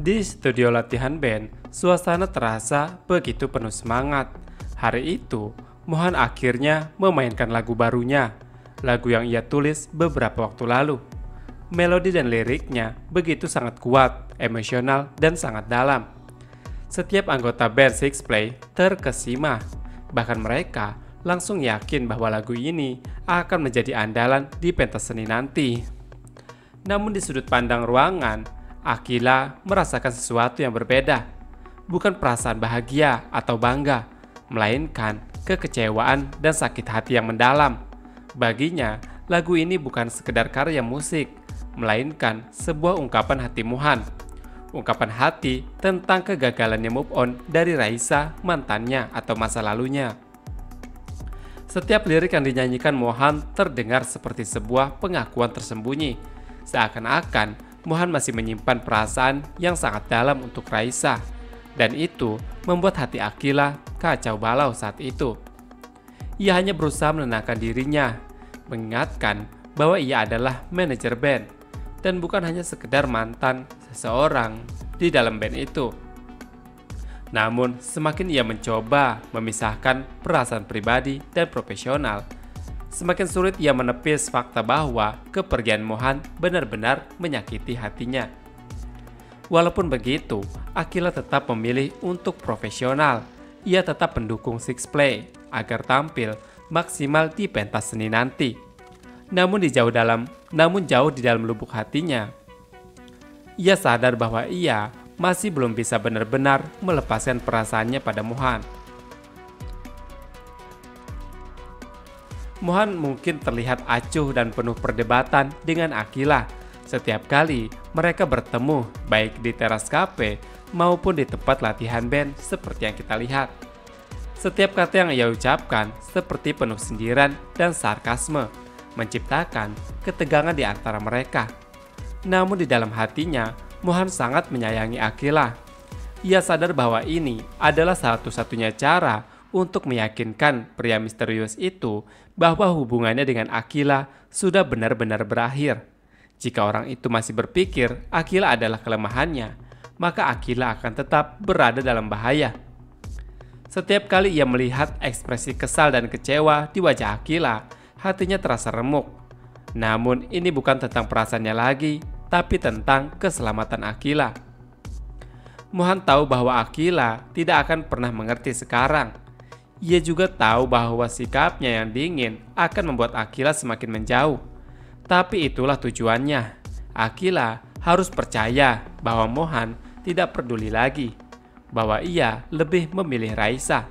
Di studio latihan band, suasana terasa begitu penuh semangat. Hari itu, Mohan akhirnya memainkan lagu barunya, lagu yang ia tulis beberapa waktu lalu. Melodi dan liriknya begitu sangat kuat, emosional, dan sangat dalam. Setiap anggota band Six Play terkesima, bahkan mereka langsung yakin bahwa lagu ini akan menjadi andalan di pentas seni nanti. Namun di sudut pandang ruangan, Akila merasakan sesuatu yang berbeda. Bukan perasaan bahagia atau bangga, melainkan kekecewaan dan sakit hati yang mendalam. Baginya, lagu ini bukan sekedar karya musik, melainkan sebuah ungkapan hati Mohan. Ungkapan hati tentang kegagalannya move on dari Raisa, mantannya atau masa lalunya. Setiap lirik yang dinyanyikan Mohan terdengar seperti sebuah pengakuan tersembunyi. Seakan-akan Mohan masih menyimpan perasaan yang sangat dalam untuk Raisa. Dan itu membuat hati Akila kacau balau saat itu. Ia hanya berusaha menenangkan dirinya, mengingatkan bahwa ia adalah manajer band dan bukan hanya sekedar mantan seseorang di dalam band itu. Namun, semakin ia mencoba memisahkan perasaan pribadi dan profesional, semakin sulit ia menepis fakta bahwa kepergian Mohan benar-benar menyakiti hatinya. Walaupun begitu, Akila tetap memilih untuk profesional. Ia tetap mendukung Six Play agar tampil maksimal di pentas seni nanti. Namun jauh di dalam lubuk hatinya, ia sadar bahwa ia masih belum bisa benar-benar melepaskan perasaannya pada Mohan. Mohan mungkin terlihat acuh dan penuh perdebatan dengan Akila setiap kali mereka bertemu, baik di teras kafe maupun di tempat latihan band seperti yang kita lihat. Setiap kata yang ia ucapkan seperti penuh sindiran dan sarkasme, menciptakan ketegangan di antara mereka. Namun di dalam hatinya, Mohan sangat menyayangi Akila. Ia sadar bahwa ini adalah satu-satunya cara untuk meyakinkan pria misterius itu bahwa hubungannya dengan Akila sudah benar-benar berakhir. Jika orang itu masih berpikir Akila adalah kelemahannya, maka Akila akan tetap berada dalam bahaya. Setiap kali ia melihat ekspresi kesal dan kecewa di wajah Akila, hatinya terasa remuk. Namun ini bukan tentang perasaannya lagi, tapi tentang keselamatan Akila. Mohan tahu bahwa Akila tidak akan pernah mengerti sekarang. Ia juga tahu bahwa sikapnya yang dingin akan membuat Akila semakin menjauh. Tapi itulah tujuannya. Akila harus percaya bahwa Mohan tidak peduli lagi, bahwa ia lebih memilih Raisa.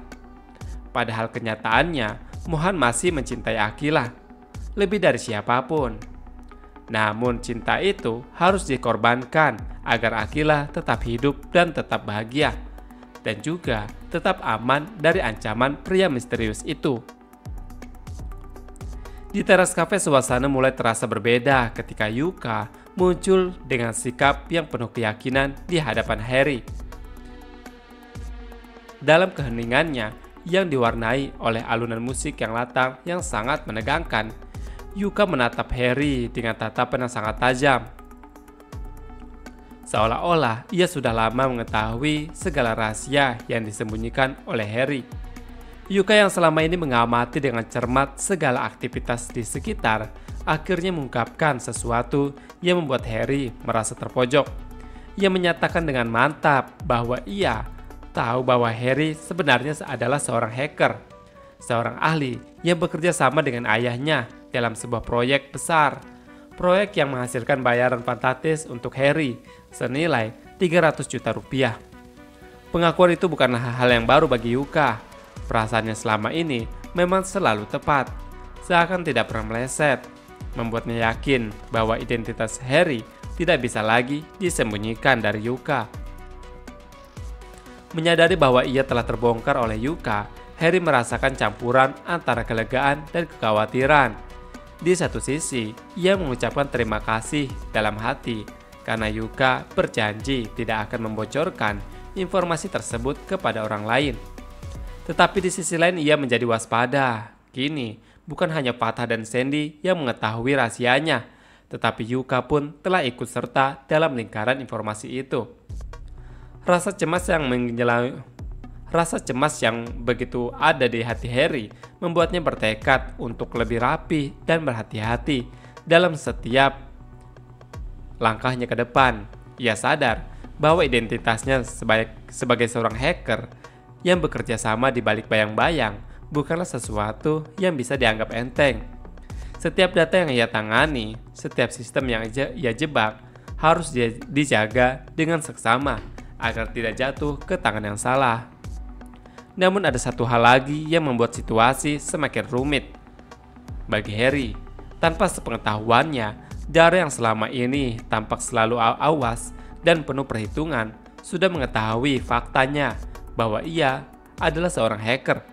Padahal kenyataannya, Mohan masih mencintai Akila lebih dari siapapun. Namun cinta itu harus dikorbankan agar Akila tetap hidup dan tetap bahagia, dan juga tetap aman dari ancaman pria misterius itu. Di teras kafe suasana mulai terasa berbeda ketika Yuka muncul dengan sikap yang penuh keyakinan di hadapan Harry. Dalam keheningannya yang diwarnai oleh alunan musik yang latang yang sangat menegangkan, Yuka menatap Harry dengan tatapan yang sangat tajam. Seolah-olah ia sudah lama mengetahui segala rahasia yang disembunyikan oleh Harry. Yuka yang selama ini mengamati dengan cermat segala aktivitas di sekitar, akhirnya mengungkapkan sesuatu yang membuat Harry merasa terpojok. Ia menyatakan dengan mantap bahwa ia tahu bahwa Harry sebenarnya adalah seorang hacker, seorang ahli yang bekerja sama dengan ayahnya dalam sebuah proyek besar. Proyek yang menghasilkan bayaran fantastis untuk Harry senilai 300 juta rupiah. Pengakuan itu bukanlah hal yang baru bagi Yuka. Perasaannya selama ini memang selalu tepat, seakan tidak pernah meleset, membuatnya yakin bahwa identitas Harry tidak bisa lagi disembunyikan dari Yuka. Menyadari bahwa ia telah terbongkar oleh Yuka, Harry merasakan campuran antara kelegaan dan kekhawatiran. Di satu sisi, ia mengucapkan terima kasih dalam hati karena Yuka berjanji tidak akan membocorkan informasi tersebut kepada orang lain. Tetapi di sisi lain ia menjadi waspada. Kini, bukan hanya Fatah dan Sandy yang mengetahui rahasianya, tetapi Yuka pun telah ikut serta dalam lingkaran informasi itu. Rasa cemas yang Rasa cemas yang begitu ada di hati Harry membuatnya bertekad untuk lebih rapi dan berhati-hati dalam setiap langkahnya ke depan. Ia sadar bahwa identitasnya sebagai seorang hacker yang bekerja sama di balik bayang-bayang bukanlah sesuatu yang bisa dianggap enteng. Setiap data yang ia tangani, setiap sistem yang ia jebak harus dijaga dengan seksama agar tidak jatuh ke tangan yang salah. Namun ada satu hal lagi yang membuat situasi semakin rumit bagi Harry. Tanpa sepengetahuannya, Dara yang selama ini tampak selalu awas dan penuh perhitungan sudah mengetahui faktanya bahwa ia adalah seorang hacker.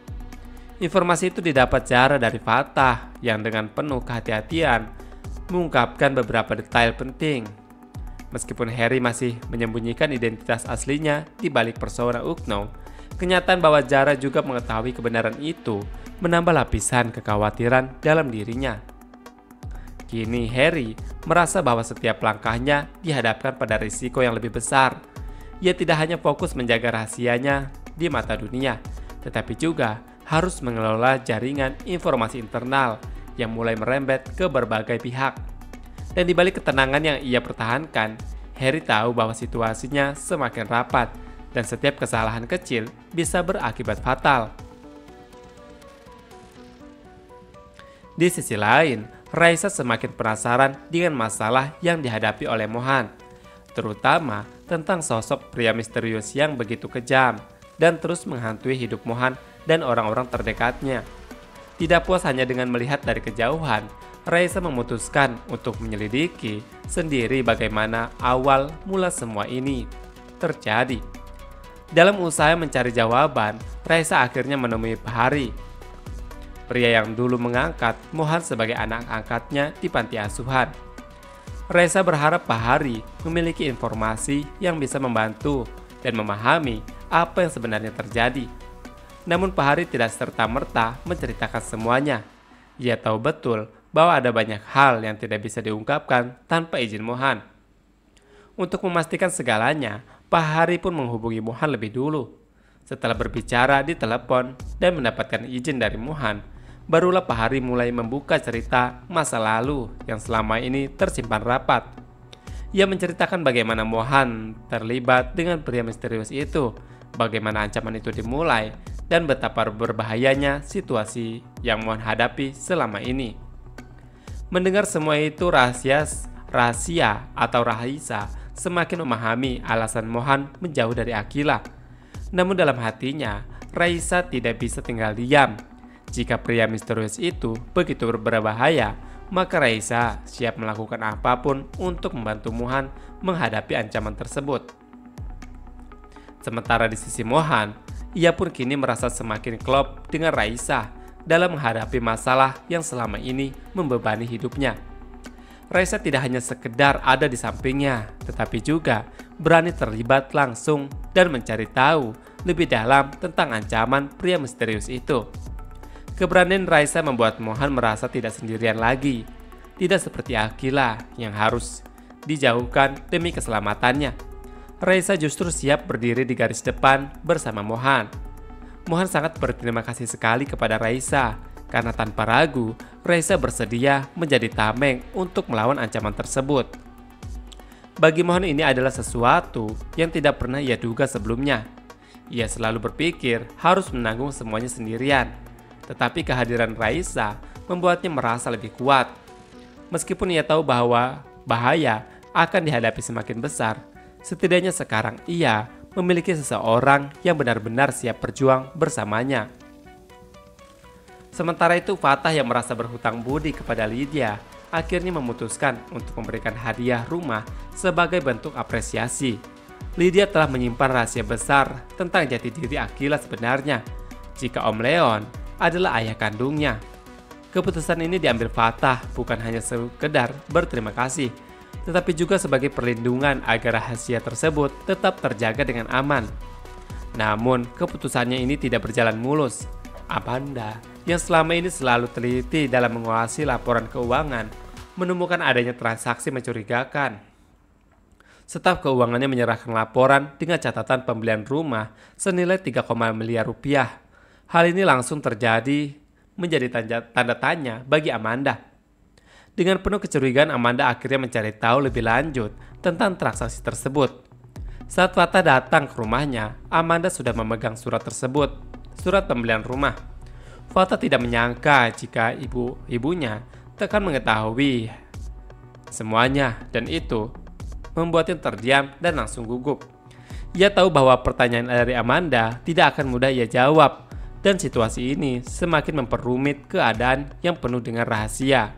Informasi itu didapat Dara dari Fatah yang dengan penuh kehati-hatian mengungkapkan beberapa detail penting. Meskipun Harry masih menyembunyikan identitas aslinya di balik persona Ukno, kenyataan bahwa Dara juga mengetahui kebenaran itu menambah lapisan kekhawatiran dalam dirinya. Kini Harry merasa bahwa setiap langkahnya dihadapkan pada risiko yang lebih besar. Ia tidak hanya fokus menjaga rahasianya di mata dunia, tetapi juga harus mengelola jaringan informasi internal yang mulai merembet ke berbagai pihak. Dan di balik ketenangan yang ia pertahankan, Harry tahu bahwa situasinya semakin rapat dan setiap kesalahan kecil bisa berakibat fatal. Di sisi lain, Raisa semakin penasaran dengan masalah yang dihadapi oleh Mohan, terutama tentang sosok pria misterius yang begitu kejam dan terus menghantui hidup Mohan dan orang-orang terdekatnya. Tidak puas hanya dengan melihat dari kejauhan, Raisa memutuskan untuk menyelidiki sendiri bagaimana awal mula semua ini terjadi. Dalam usaha mencari jawaban, Raisa akhirnya menemui Pahari, pria yang dulu mengangkat Mohan sebagai anak angkatnya di panti asuhan. Raisa berharap Pahari memiliki informasi yang bisa membantu dan memahami apa yang sebenarnya terjadi. Namun Pahari tidak serta-merta menceritakan semuanya. Ia tahu betul bahwa ada banyak hal yang tidak bisa diungkapkan tanpa izin Mohan. Untuk memastikan segalanya, Pahari pun menghubungi Mohan lebih dulu. Setelah berbicara di telepon dan mendapatkan izin dari Mohan, barulah Pahari mulai membuka cerita masa lalu yang selama ini tersimpan rapat. Ia menceritakan bagaimana Mohan terlibat dengan pria misterius itu, bagaimana ancaman itu dimulai, dan betapa berbahayanya situasi yang Mohan hadapi selama ini. Mendengar semua itu, Rahasia atau Raisa semakin memahami alasan Mohan menjauh dari Akila. Namun dalam hatinya, Raisa tidak bisa tinggal diam. Jika pria misterius itu begitu berbahaya, maka Raisa siap melakukan apapun untuk membantu Mohan menghadapi ancaman tersebut. Sementara di sisi Mohan, ia pun kini merasa semakin klop dengan Raisa dalam menghadapi masalah yang selama ini membebani hidupnya. Raisa tidak hanya sekedar ada di sampingnya, tetapi juga berani terlibat langsung dan mencari tahu lebih dalam tentang ancaman pria misterius itu. Keberanian Raisa membuat Mohan merasa tidak sendirian lagi, tidak seperti Akila yang harus dijauhkan demi keselamatannya. Raisa justru siap berdiri di garis depan bersama Mohan. Mohan sangat berterima kasih sekali kepada Raisa, karena tanpa ragu, Raisa bersedia menjadi tameng untuk melawan ancaman tersebut. Bagi Mohan ini adalah sesuatu yang tidak pernah ia duga sebelumnya. Ia selalu berpikir harus menanggung semuanya sendirian. Tetapi kehadiran Raisa membuatnya merasa lebih kuat. Meskipun ia tahu bahwa bahaya akan dihadapi semakin besar, setidaknya sekarang ia memiliki seseorang yang benar-benar siap berjuang bersamanya. Sementara itu, Fatah yang merasa berhutang budi kepada Lydia akhirnya memutuskan untuk memberikan hadiah rumah sebagai bentuk apresiasi. Lydia telah menyimpan rahasia besar tentang jati diri Akila sebenarnya, jika Om Leon adalah ayah kandungnya. Keputusan ini diambil Fatah bukan hanya sekedar berterima kasih, tetapi juga sebagai perlindungan agar rahasia tersebut tetap terjaga dengan aman. Namun, keputusannya ini tidak berjalan mulus. Amanda, yang selama ini selalu teliti dalam menguasai laporan keuangan, menemukan adanya transaksi mencurigakan. Staf keuangannya menyerahkan laporan dengan catatan pembelian rumah senilai 3, miliar rupiah. Hal ini langsung terjadi menjadi tanda tanya bagi Amanda. Dengan penuh kecurigaan, Amanda akhirnya mencari tahu lebih lanjut tentang transaksi tersebut. Saat Fata datang ke rumahnya, Amanda sudah memegang surat tersebut, surat pembelian rumah. Fata tidak menyangka jika ibunya akan mengetahui semuanya, dan itu membuatnya terdiam dan langsung gugup. Ia tahu bahwa pertanyaan dari Amanda tidak akan mudah ia jawab, dan situasi ini semakin memperumit keadaan yang penuh dengan rahasia.